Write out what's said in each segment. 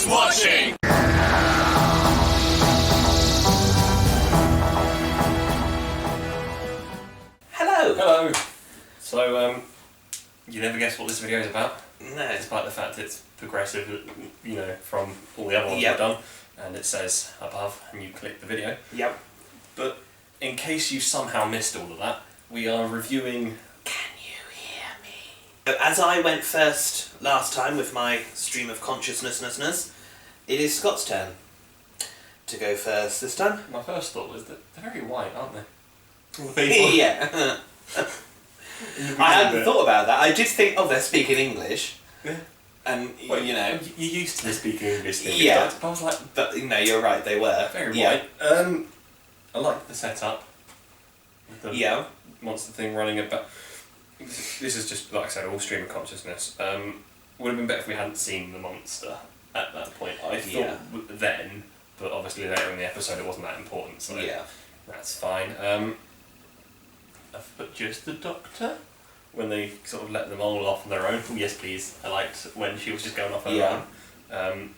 is watching! Hello! Hello! So, you never guess what this video is about? No. Despite the fact it's progressive, you know, from all the other ones Yep. I've done, and it says above, and you click the video. Yep. But in case you somehow missed all of that, we are reviewing... Can you hear me? As I went first last time with my stream of consciousness, it is Scott's turn to go first this time. My first thought was that they're very white, aren't they? Yeah. I hadn't thought about that. I did think, oh, they're speaking English. Yeah. And, Well, you know... You're used to the speaking English thing. Yeah. I was like, But, no, you're right, they were. very Yeah. white. I like the setup. With the Yeah. monster thing running about. This is just, like I said, all stream of consciousness. Would have been better if we hadn't seen the monster at that point. I thought then, but obviously later in the episode it wasn't that important, so Yeah. that's fine. But just the Doctor? When they sort of let them all off on their own. Oh, yes, please. I liked when she was just going off on her own.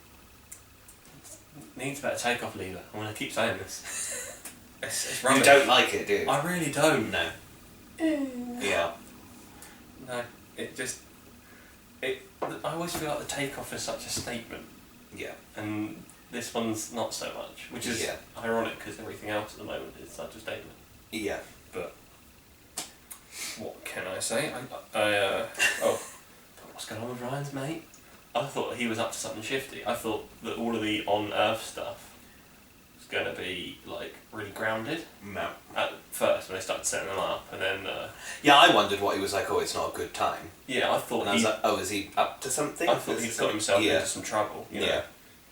Needs a better takeoff lever. I'm going to keep saying this. It's You rubbish. don't like it, do you? I really don't. No. Yeah. No, it just... I always feel like the takeoff is such a statement, Yeah. and this one's not so much, which is ironic because everything else at the moment is such a statement. Yeah. But what can I say? What's going on with Ryan's mate? I thought he was up to something shifty. I thought that all of the on-Earth stuff was going to be like really grounded. No. At first, when they started setting them up, and then Yeah, I wondered what he was like, oh, it's not a good time. yeah, I thought And I was like, oh, is he up to something? I thought he'd got himself Yeah. into some trouble. You know? Yeah.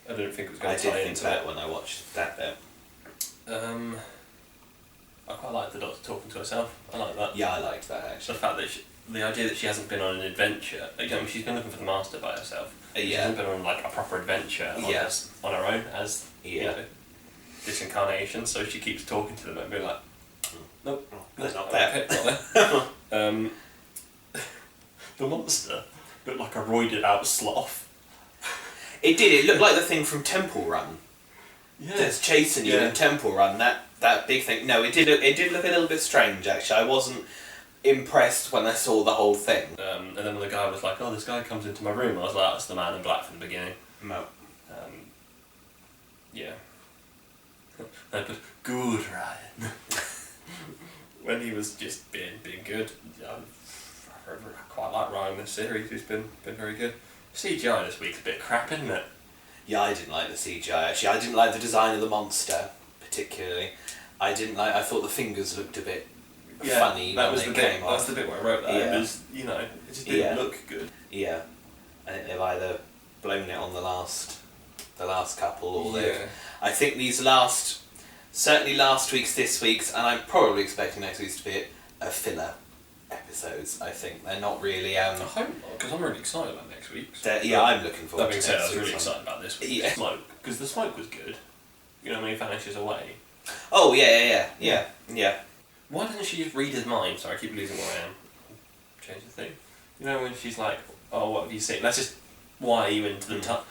I didn't think it was I going to did tie think into that it. when I watched that bit. I quite like the Doctor talking to herself. I like that. Yeah, I liked that The actually. fact that the idea that she hasn't been on an adventure. You know, she's been looking for the Master by herself. She Yeah. hasn't been on like a proper adventure on her own as you Yeah. know, this incarnation. So she keeps talking to them and being like, nope, They're not there. okay, not there. The monster looked like a roided out sloth. It did. It looked like the thing from Temple Run. Yeah. That's chasing you Yeah. in Temple Run. That big thing. No, it did look a little bit strange actually. I wasn't impressed when I saw the whole thing. And then when the guy was like, oh, this guy comes into my room, I was like, that's the Man in Black from the beginning. No. Yeah. But good Ryan. When he was just being good, I quite like Ryan this series. He's been very good. CGI this week's a bit crap, isn't it? Yeah, I didn't like the CGI actually. I didn't like the design of the monster particularly. I thought the fingers looked a bit funny that when was they the came bit. off. That's the bit where I wrote that. Yeah. It was, you know, it just didn't look good. Yeah, I think they've either blown it on the last couple, or I think these certainly last week's, this week's, and I'm probably expecting next week's to be a filler episodes. I think they're not really. I hope not, because I'm really excited about next week's. I'm looking forward. That being to said, I next was really week's excited about this week's Yeah. smoke, because the smoke was good. You know when he vanishes away. Oh yeah. Why doesn't she just read his mind? Sorry, I keep losing where I am. Change the thing. You know when she's like, oh, what have you seen? Let's just wire you into the top.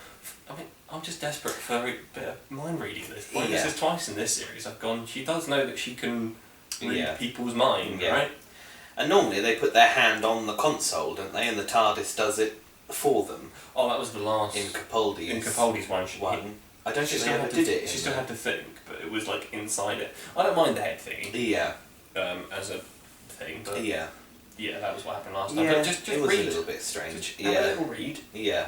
I mean, I'm just desperate for a bit of mind reading at this point. This is twice in this series I've gone, she does know that she can read people's mind, right? And normally they put their hand on the console, don't they? And the TARDIS does it for them. Oh, that was the last... In Capaldi's. In Capaldi's one. I don't think they ever did it. She still had to think, but it was like inside it. I don't mind the head thingy. Yeah. As a thing, but... Yeah. Yeah, that was what happened last time. Yeah, But just it was read. a little bit strange. Just have a little read. Yeah.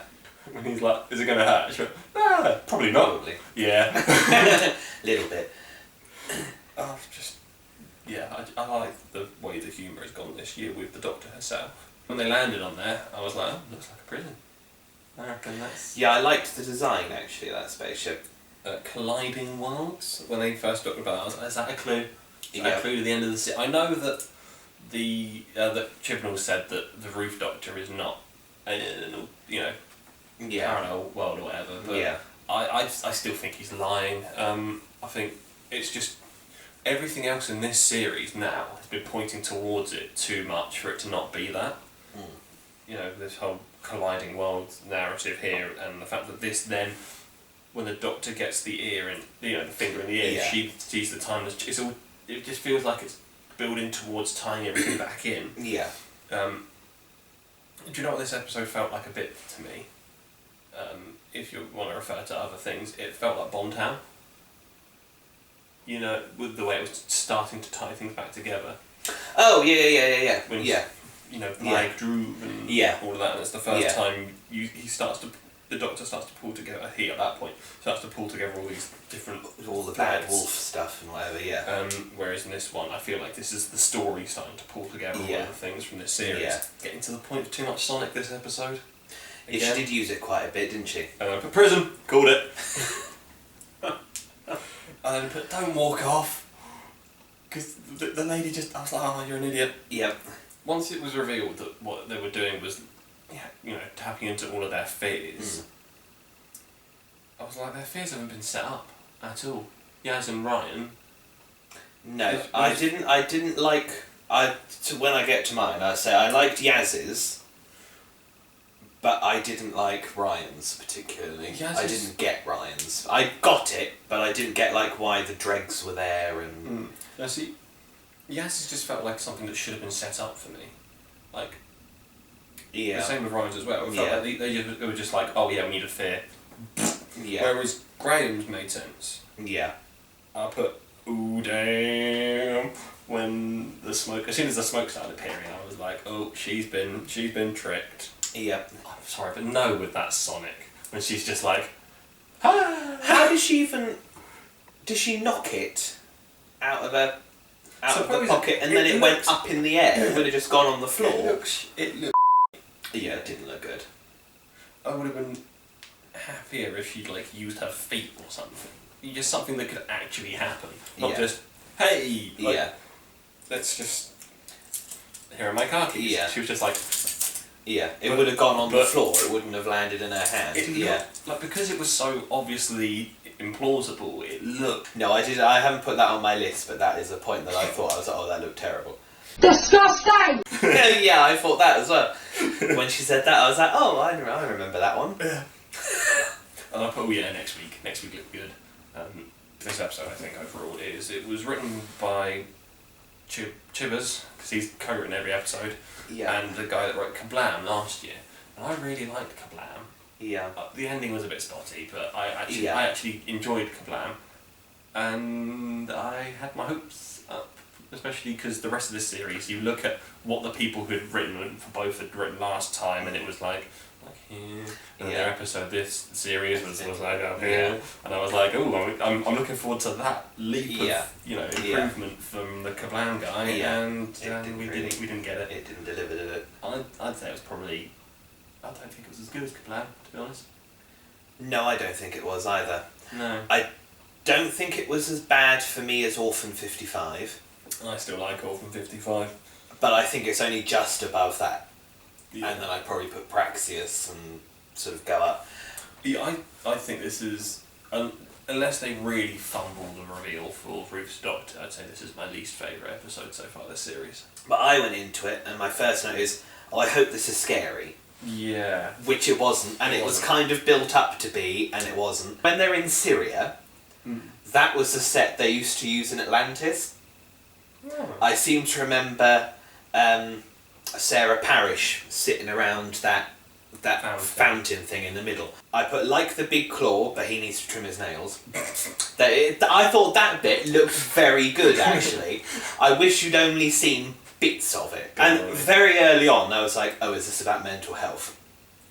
When he's like, is it going to hurt? She went, probably not. Probably. Yeah. Little bit. I like the way the humour has gone this year with the Doctor herself. When they landed on there, I was like, oh, looks like a prison. I reckon that's... Yeah, I liked the design actually, that spaceship. Colliding worlds. When they first talked about it, I was like, is that a clue? Is that Yeah. a clue to the end of the series? I know that that Chibnall said that the Roof Doctor is not you know, parallel world or whatever, but I still think he's lying. I think it's just everything else in this series now has been pointing towards it too much for it to not be that. You know, this whole colliding worlds narrative here, and the fact that this then when the Doctor gets the ear and the finger in the ear, she sees the time. It's all. It just feels like it's building towards tying everything back in. Yeah. Do you know what this episode felt like a bit to me? If you want to refer to other things, it felt like Bondtown. You know, with the way it was starting to tie things back together. Oh, yeah. When Blag Drew and all of that, and it's the first time the Doctor starts to pull together, at that point, starts to pull together all these different... All the bad wolf stuff and whatever, whereas in this one, I feel like this is the story starting to pull together all of the things from this series. Yeah. Getting to the point of too much Sonic this episode. Yeah, she did use it quite a bit, didn't she? Put Prism, called it. And then put Don't Walk Off. Because the lady just... I was like, oh, you're an idiot. Yep. Once it was revealed that what they were doing was, tapping into all of their fears, I was like, their fears haven't been set up at all. Yaz and Ryan... No, I didn't like... when I get to mine, I say I liked Yaz's, but I didn't like Ryan's particularly. I didn't get Ryan's. I got it, but I didn't get why the dregs were there and... Now see, Yaz's just felt like something that should have been set up for me. The same with Ryan's as well. It felt like they were just like, oh yeah, we need a fear. Yeah. Whereas Graham's made sense. Yeah. I put, ooh damn, when the smoke, as soon as the smoke started appearing, I was like, oh, she's been tricked. Yeah. I'm sorry, but no with that Sonic. When she's just like, how did she even... Does she knock it out of the pocket and then it went up in the air? It would have just gone on the floor. It looked... Yeah, it didn't look good. I would have been happier if she'd used her feet or something. Just something that could actually happen. Not just, hey! Let's just... Here are my car keys. Yeah. She was just like... Yeah, it would have gone on the floor, it wouldn't have landed in her hand. Because it was so obviously implausible, it looked... No, I haven't put that on my list, but that is a point that I thought, I was like, oh, that looked terrible. Disgusting! Yeah, I thought that as well. When she said that, I was like, oh, I remember that one. Yeah. And I put, next week. Next week looked good. This episode, I think, overall, it was written by Chibbers, because he's co-written every episode. Yeah. And the guy that wrote Kablam last year. And I really liked Kablam. Yeah. The ending was a bit spotty, but I actually enjoyed Kablam. And I had my hopes up, especially because the rest of this series, you look at what the people who had written for both had written last time, and it was like here, and their episode, this series was like up here, and I was like, oh, I'm looking forward to that leap of improvement from the Kablam guy, and we didn't get it. It didn't deliver, did it? I'd say it was probably. I don't think it was as good as Kablam, to be honest. No, I don't think it was either. No. I don't think it was as bad for me as Orphan 55. I still like Orphan 55. But I think it's only just above that. Yeah. And then I'd probably put Praxeus and sort of go up. Yeah, I think this is... unless they really fumble the reveal for Ruth's Doctor, I'd say this is my least favourite episode so far this series. But I went into it, and my first note is, oh, I hope this is scary. Yeah. Which it wasn't, and it was kind of built up to be, and it wasn't. When they're in Syria, that was the set they used to use in Atlantis. Oh. I seem to remember Sarah Parish sitting around that fountain thing in the middle. I put like the big claw, but he needs to trim his nails. I thought that bit looked very good, actually. I wish you'd only seen bits of it. And very early on, I was like, oh, is this about mental health?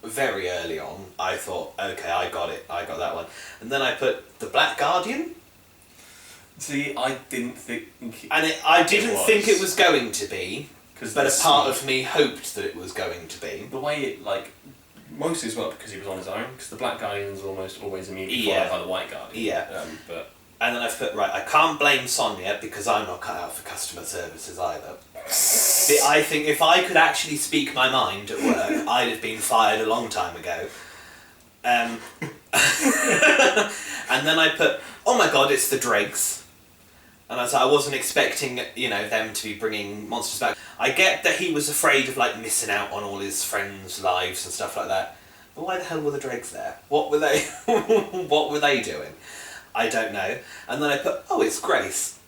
Very early on, I thought, okay, I got it. I got that one. And then I put the Black Guardian. See, I didn't think... And I didn't think it was going to be, but a part of me hoped that it was going to be. The way it, mostly as well because he was on his own, because the Black Guardian's almost always immediately followed by the White Guardian. Yeah. And then I've put, right, I can't blame Sonia because I'm not cut out for customer services either. I think if I could actually speak my mind at work, I'd have been fired a long time ago. And then I put, oh my god, it's the dregs. And I wasn't expecting, them to be bringing monsters back. I get that he was afraid of, missing out on all his friends' lives and stuff like that. But why the hell were the dregs there? What were they? What were they doing? I don't know. And then I put, oh, it's Grace.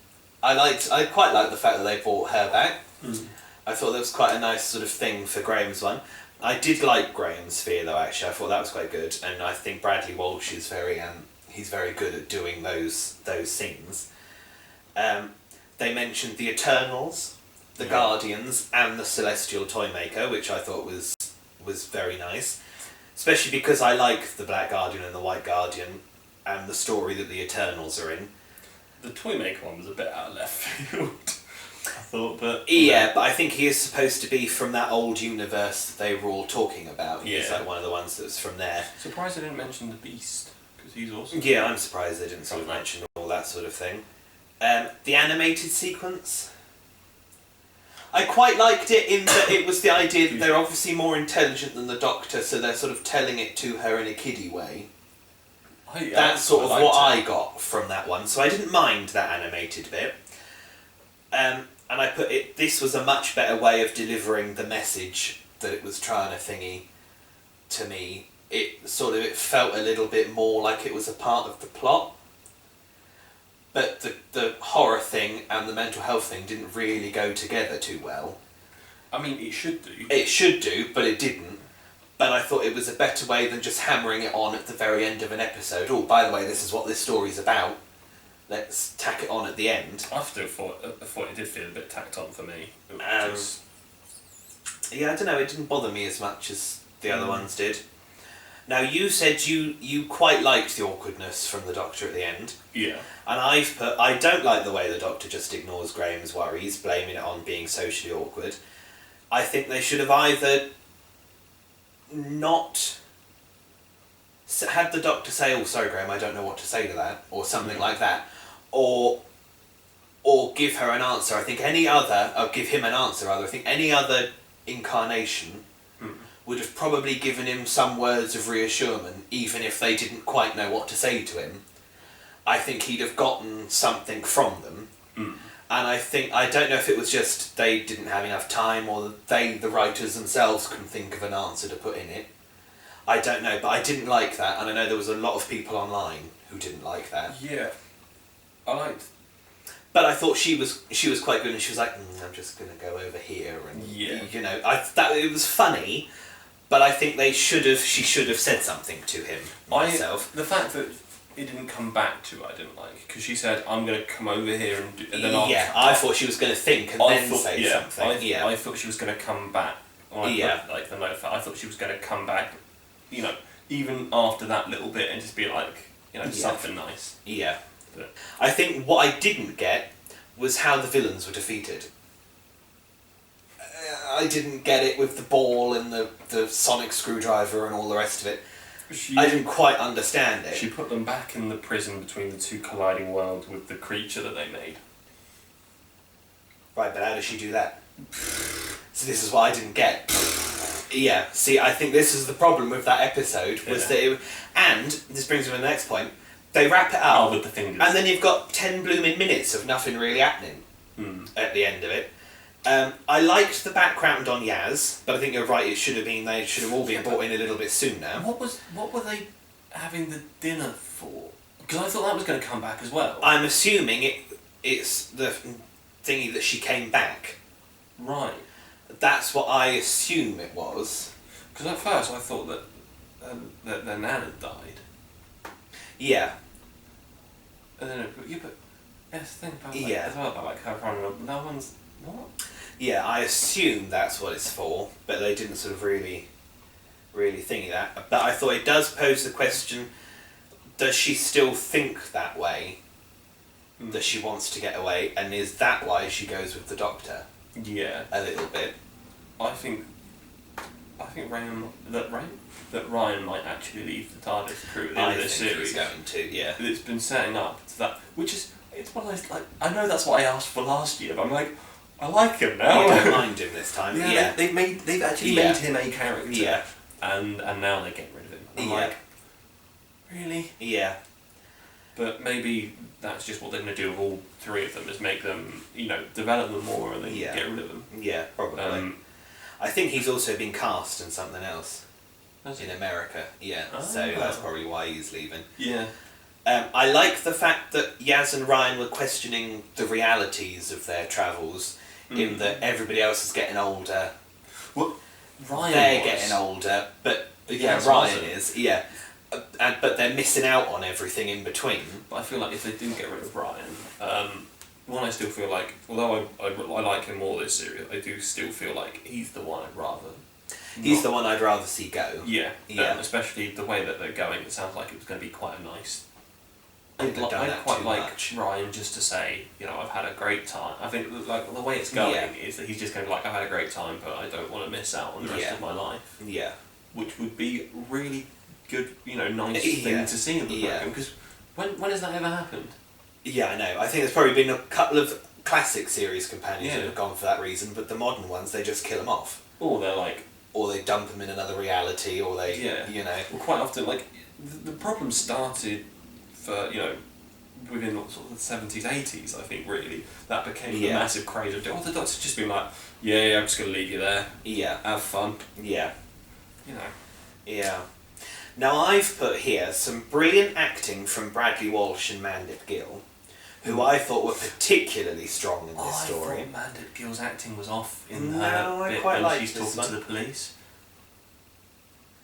I quite liked the fact that they brought her back. I thought that was quite a nice sort of thing for Graham's one. I did like Graham's fear though. Actually, I thought that was quite good, and I think Bradley Walsh is he's very good at doing those scenes. They mentioned the Eternals, the Guardians, and the Celestial Toymaker, which I thought was very nice, especially because I like the Black Guardian and the White Guardian, and the story that the Eternals are in. The Toymaker one was a bit out of left field, I thought, but... Yeah, but I think he is supposed to be from that old universe that they were all talking about. He's like one of the ones that was from there. Surprised I didn't mention the Beast, because he's awesome. Yeah, I'm surprised they didn't sort of mention all that sort of thing. The animated sequence... I quite liked it in that it was the idea that they're obviously more intelligent than the Doctor, so they're sort of telling it to her in a kiddie way. That's sort of what I got from that one, so I didn't mind that animated bit. And I put it, this was a much better way of delivering the message that it was trying to thingy to me. It felt a little bit more like it was a part of the plot. But the horror thing and the mental health thing didn't really go together too well. I mean, it should do. It should do, but it didn't. But I thought it was a better way than just hammering it on at the very end of an episode. Oh, by the way, this is what this story's about. Let's tack it on at the end. I thought it did feel a bit tacked on for me. Yeah, I don't know, it didn't bother me as much as the other ones did. Now, you said you quite liked the awkwardness from the Doctor at the end. Yeah. And I've put, I don't like the way the Doctor just ignores Graham's worries, blaming it on being socially awkward. I think they should have either not had the Doctor say, oh, sorry, Graham, I don't know what to say to that, or something like that, or give her an answer. I think give him an answer, rather. I think any other incarnation would have probably given him some words of reassurance, even if they didn't quite know what to say to him. I think he'd have gotten something from them. And I don't know if it was just they didn't have enough time, or the writers themselves couldn't think of an answer to put in it. I don't know, but I didn't like that, and I know there was a lot of people online who didn't like that. Yeah. I liked... But I thought she was quite good, and she was like, I'm just going to go over here, and you know, it was funny, but I think she should have said something to him myself. The fact that it didn't come back to her, I didn't like, because she said, I'm going to come over here and then I thought she was going to think and then say something. I thought she was going to come back. Like the note, I thought she was going to come back, you know, even after that little bit, and just be like, you know, something nice. Yeah. But I think what I didn't get was how the villains were defeated. I didn't get it with the ball and the sonic screwdriver and all the rest of it. I didn't quite understand it. She put them back in the prison between the two colliding worlds with the creature that they made. Right, but how does she do that? So this is what I didn't get. Yeah, see, I think this is the problem with that episode, was that and this brings me to the next point, they wrap it up, with the fingers. And then you've got 10 blooming minutes of nothing really happening at the end of it. I liked the background on Yaz, but I think you're right, they should have all been brought in a little bit sooner. What were they having the dinner for? Because I thought that was going to come back as well. I'm assuming it's the thingy that she came back. Right. That's what I assume it was. Because at first I thought that their nan had died. Yeah. And then that's the thing about as well about like her running. No one's what? Yeah, I assume that's what it's for, but they didn't sort of really thingy that. But I thought it does pose the question: does she still think that way? That she wants to get away, and is that why she goes with the Doctor? Yeah, a little bit. I think Ryan might actually leave the TARDIS crew at the end of the series. He's going to, yeah. It's been setting up to that, which is it's one of those like I know that's what I asked for last year, but I'm like I like him now. You don't mind him this time. Yeah, they've actually made him a character. Yeah, and now they're getting rid of him. I'm like, really? Yeah. But maybe that's just what they're going to do with all three of them, is make them, develop them more and then get rid of them. Yeah, probably. I think he's also been cast in something else. in America. Yeah, so that's probably why he's leaving. Yeah. I like the fact that Yaz and Ryan were questioning the realities of their travels, in that everybody else is getting older. Well, They're getting older, but Ryan wasn't. is, yeah. But they're missing out on everything in between. But I feel like if they do get rid of Ryan, one, I still feel like, although I like him more this series, I do still feel like he's the one I'd rather. He's the one I'd rather see go. Yeah. Especially the way that they're going, it sounds like it was going to be quite a nice. I'd quite like Ryan just to say, I've had a great time. I think like the way it's going is that he's just going to be like, I've had a great time, but I don't want to miss out on the rest of my life. Yeah. Which would be really good, nice thing to see in the program. Because when has that ever happened? Yeah, I know. I think there's probably been a couple of classic series companions that have gone for that reason, but the modern ones, they just kill them off. Or they're like... Or they dump them in another reality, or they, Well, quite often, like, the problem started for, within sort of the 70s, 80s, I think, really. That became a massive craze of, the Doctor's just been like, I'm just going to leave you there. Yeah. Have fun. Yeah. Yeah. Now, I've put here some brilliant acting from Bradley Walsh and Mandip Gill, who I thought were particularly strong in this story. I thought Mandip Gill's acting was off in her bit quite when she's talking to the police.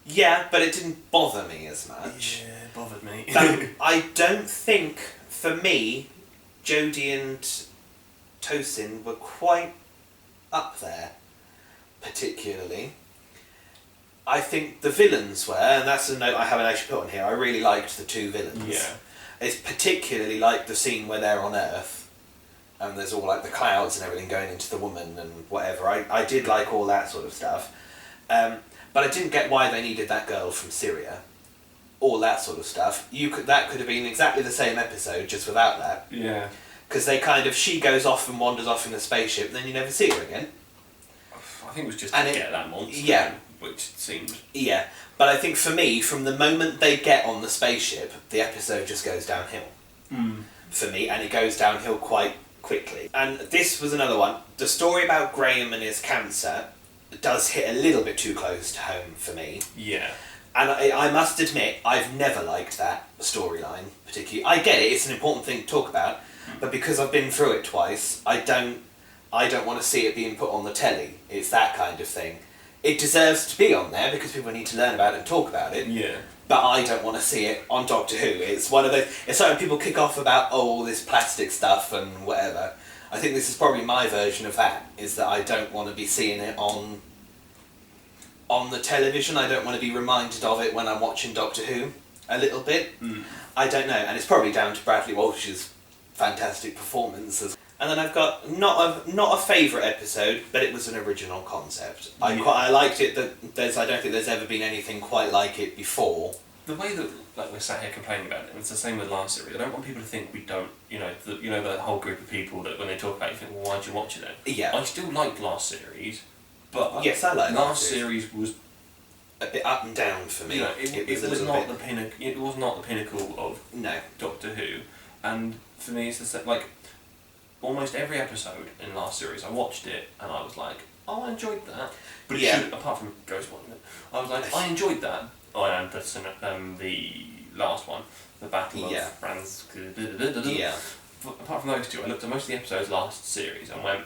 Yeah, but it didn't bother me as much. Yeah, it bothered me. I don't think, for me, Jodie and Tosin were quite up there, particularly. I think the villains were, and that's a note I haven't actually put on here, I really liked the two villains. Yeah. It's particularly like the scene where they're on Earth, and there's all like the clouds and everything going into the woman and whatever. I did like all that sort of stuff. But I didn't get why they needed that girl from Syria. All that sort of stuff. That could have been exactly the same episode, just without that. Yeah. Because she goes off and wanders off in a spaceship, and then you never see her again. I think it was just to get that monster. Yeah. Which seemed... Yeah. But I think for me, from the moment they get on the spaceship, the episode just goes downhill. For me, and it goes downhill quite quickly. And this was another one. The story about Graham and his cancer does hit a little bit too close to home for me. Yeah. And I must admit, I've never liked that storyline particularly. I get it; it's an important thing to talk about, but because I've been through it twice, I don't want to see it being put on the telly. It's that kind of thing. It deserves to be on there because people need to learn about it and talk about it. Yeah. But I don't want to see it on Doctor Who. It's one of those. It's like when people kick off about all this plastic stuff and whatever. I think this is probably my version of that. Is that I don't want to be seeing it on the television. I don't want to be reminded of it when I'm watching Doctor Who a little bit. I don't know, and it's probably down to Bradley Walsh's fantastic performances. And then I've got not a favourite episode, but it was an original concept. I liked it. I don't think there's ever been anything quite like it before. The way that we're sat here complaining about it, and it's the same with last series. I don't want people to think we don't. The whole group of people that when they talk about it, you think, well, why'd you watch it then? Yeah. I still liked last series, but yes, I like last series was a bit up and down for me. It was not the pinnacle. It was not the pinnacle of Doctor Who, and for me, it's the same. Like almost every episode in last series, I watched it and I was like, oh, I enjoyed that. But apart from Ghost One, I was like, I enjoyed that. Oh, and the last one, the Battle of Franz. Yeah. Apart from those two, I looked at most of the episodes last series and went,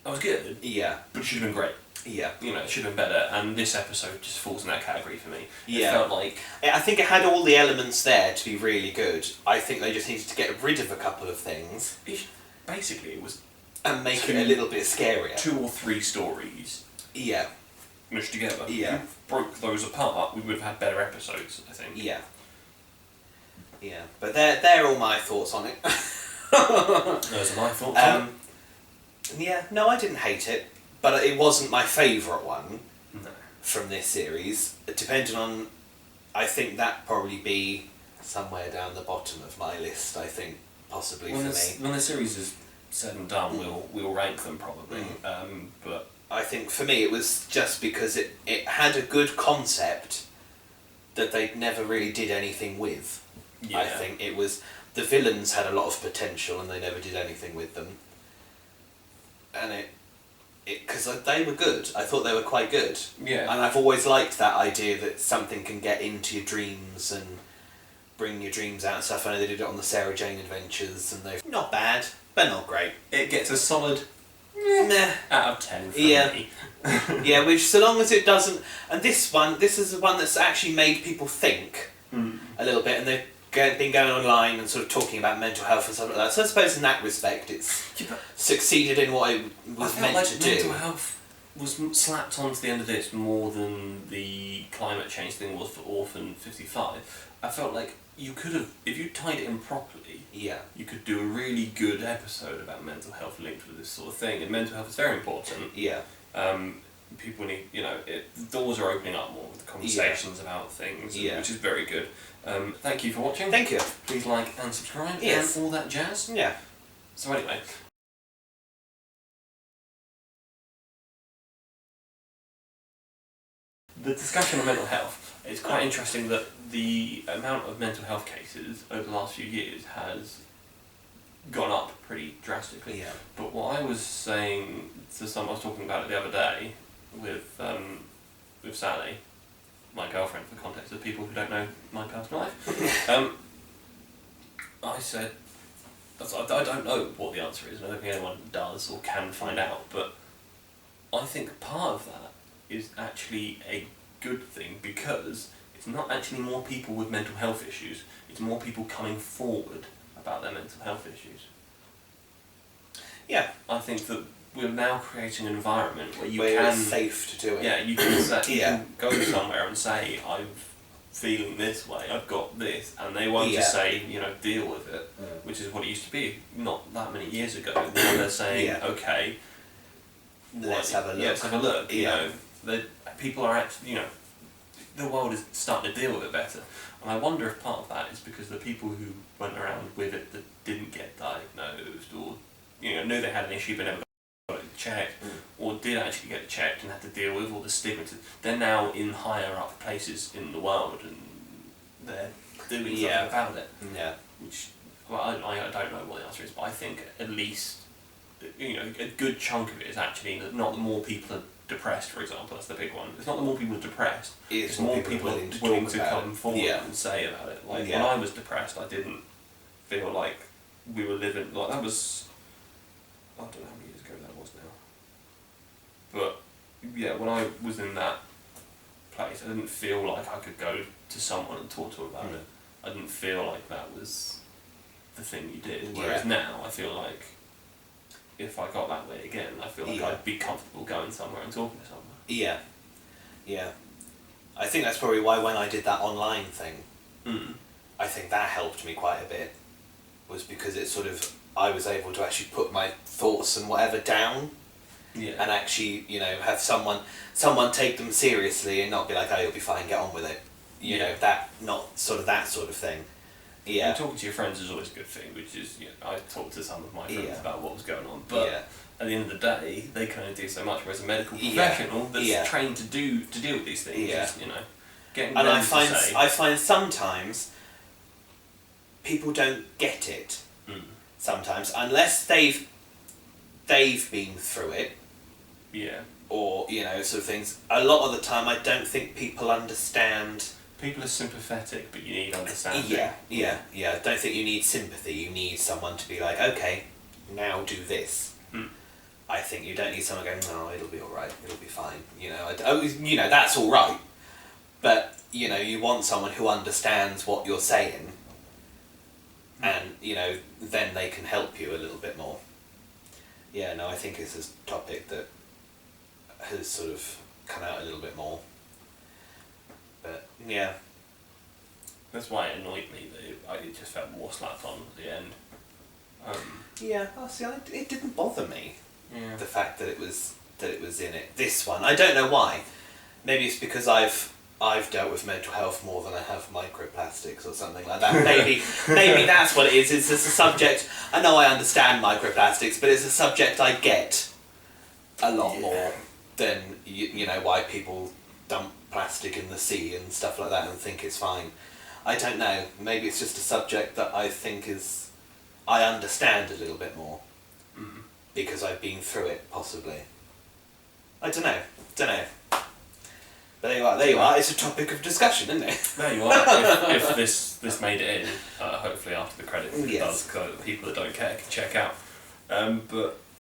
that was good. Yeah. But it should have been great. Yeah. It should have been better, and this episode just falls in that category for me. Yeah. It felt like... I think it had all the elements there to be really good. I think they just needed to get rid of a couple of things. Basically, it was... And make it a little bit scarier. 2 or 3 stories. Yeah. Mushed together. Yeah. If you broke those apart, we would have had better episodes, I think. Yeah. Yeah. But they're all my thoughts on it. Those are my thoughts on it. Yeah, no, I didn't hate it. But it wasn't my favourite one from this series. Depending on... I think that'd probably be somewhere down the bottom of my list, I think, possibly for me. When the series is said and done, we'll rank them probably. But I think for me it was just because it had a good concept that they never really did anything with. Yeah. I think it was... The villains had a lot of potential and they never did anything with them. And because they were good. I thought they were quite good. Yeah. And I've always liked that idea that something can get into your dreams and bring your dreams out and stuff. I know they did it on the Sarah Jane Adventures, and they're not bad, but not great. It gets a solid nah out of 10 for me. Yeah, which so long as it doesn't... And this is the one that's actually made people think a little bit, and they've been going online and sort of talking about mental health and stuff like that. So I suppose in that respect it's succeeded in what it was meant to do. Mental health was slapped onto the end of this more than the climate change thing was for Orphan 55. I felt like you could have, if you tied it in properly, you could do a really good episode about mental health linked with this sort of thing. And mental health is very important. People need, the doors are opening up more with the conversations about things, which is very good. Thank you for watching. Thank you. Please like and subscribe and all that jazz. Yeah. So anyway. The discussion of mental health, it's quite interesting that the amount of mental health cases over the last few years has gone up pretty drastically. Yeah. But what I was saying to someone, I was talking about it the other day with Sally, my girlfriend, for context of people who don't know my personal life. I said, I don't know what the answer is, and I don't think anyone does or can find out, but I think part of that is actually a good thing, because it's not actually more people with mental health issues, it's more people coming forward about their mental health issues. Yeah. I think that we're now creating an environment where it's safe to do it. Yeah, you can say, you can go somewhere and say, I'm feeling this way, I've got this, and they won't just say, deal with it, which is what it used to be not that many years ago. Now they're saying, okay, let's have a look. Yeah, let's have a look. People are actually, the world is starting to deal with it better. And I wonder if part of that is because the people who went around with it that didn't get diagnosed, or knew they had an issue but never got it checked, or did actually get it checked and had to deal with all the stigma, they're now in higher up places in the world and they're doing something about it. Yeah. Which, well, I don't know what the answer is, but I think at least a good chunk of it is actually that not the more people are depressed, for example, that's the big one. It's not that more people are depressed, it's more people willing to come forward and say about it. Like, when I was depressed, I didn't feel like we were living, like, that was, I don't know how many years ago that was now. But, yeah, when I was in that place, I didn't feel like I could go to someone and talk to them about it. I didn't feel like that was the thing you did. Whereas now, I feel like if I got that way again, I feel like I'd be comfortable going somewhere and talking to someone. Yeah. Yeah. I think that's probably why when I did that online thing, I think that helped me quite a bit, was because it sort of, I was able to actually put my thoughts and whatever down, and actually, have someone take them seriously and not be like, oh, you'll be fine, get on with it. That sort of thing. Yeah. And talking to your friends is always a good thing, which is, I talked to some of my friends about what was going on, but at the end of the day, they can only do so much, whereas a medical professional that's trained to deal with these things is, getting them to say... I find sometimes people don't get it, sometimes, unless they've been through it, or, sort of things. A lot of the time, I don't think people understand... People are sympathetic, but you need understanding. Yeah. I don't think you need sympathy. You need someone to be like, okay, now do this. I think you don't need someone going, no, it'll be all right, it'll be fine. That's all right. But you want someone who understands what you're saying, and then they can help you a little bit more. Yeah, no, I think it's a topic that has sort of come out a little bit more. But, yeah. That's why it annoyed me that it just felt more slapped on at the end. It didn't bother me. Yeah. The fact that it was in it. This one, I don't know why. Maybe it's because I've dealt with mental health more than I have microplastics or something like that. Maybe that's what it is. It's just a subject. I know I understand microplastics, but it's a subject I get a lot more than why people dump plastic in the sea and stuff like that and think it's fine. I don't know. Maybe it's just a subject that I think I understand a little bit more because I've been through it, possibly. I don't know. But there you are. It's a topic of discussion, isn't it? There you are. if this made it in, hopefully after the credits it does, because people that don't care can check out. But